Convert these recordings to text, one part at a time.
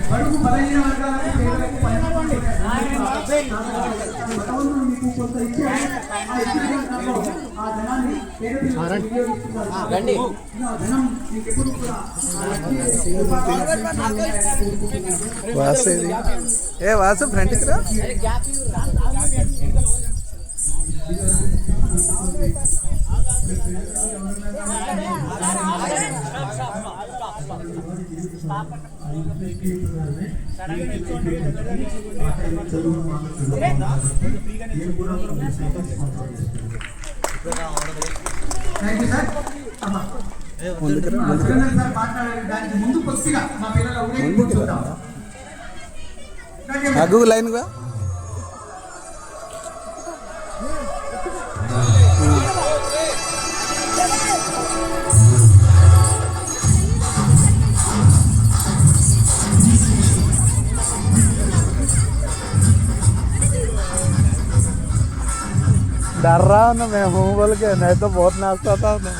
బడుగు బలహీన వర్గాలకు పేదలకు భగవంతుడు మీకు కొంత ఇచ్చాడు. ఆ ఇచ్చిన దాంట్లో ఆ ధనాన్ని పేద పిల్లలకు వినియోగిస్తున్నారు. ఆ ధనం మీకు ఎప్పుడు కూడా వాసు ఫ్రంట్కి రా. ముందు కొద్దిగా మా పిల్లల అగ్గు లైన్గా डर रहा हूँ ना मैं हूँ बोल के, नहीं तो बहुत नाचता था मैं।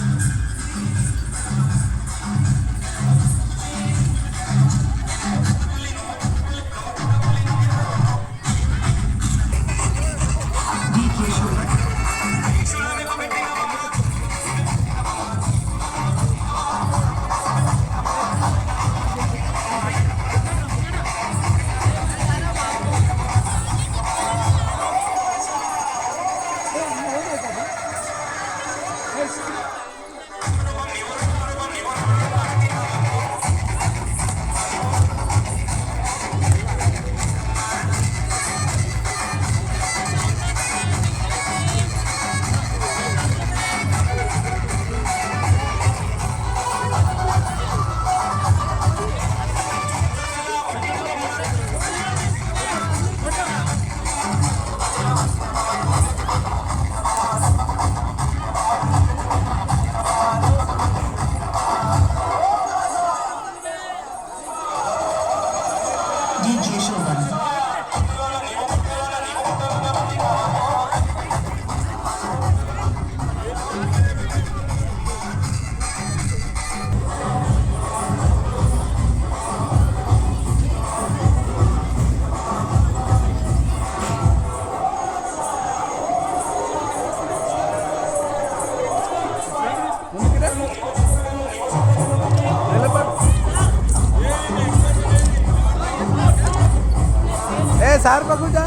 सार पकड़ जा,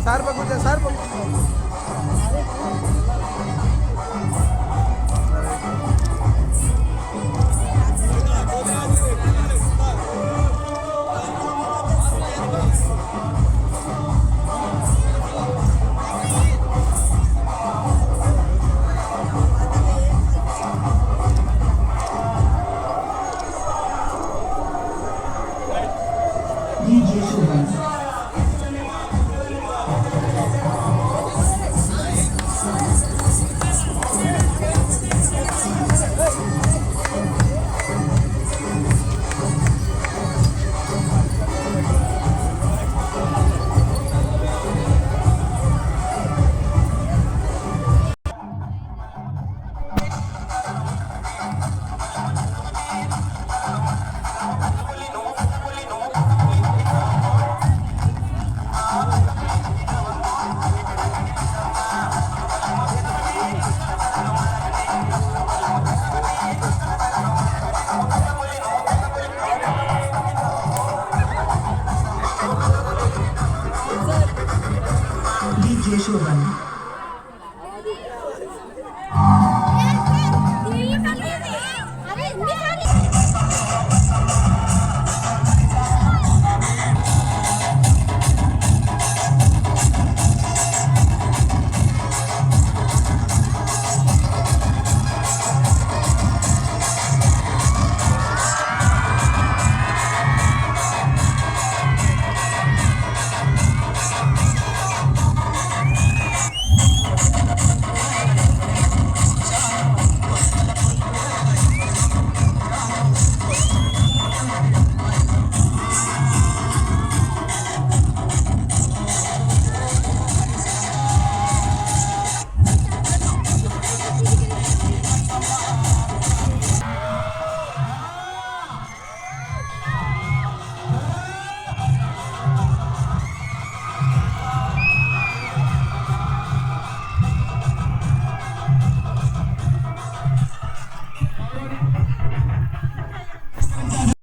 सार पकड़ जा, सार पकड़। DJ Shubham.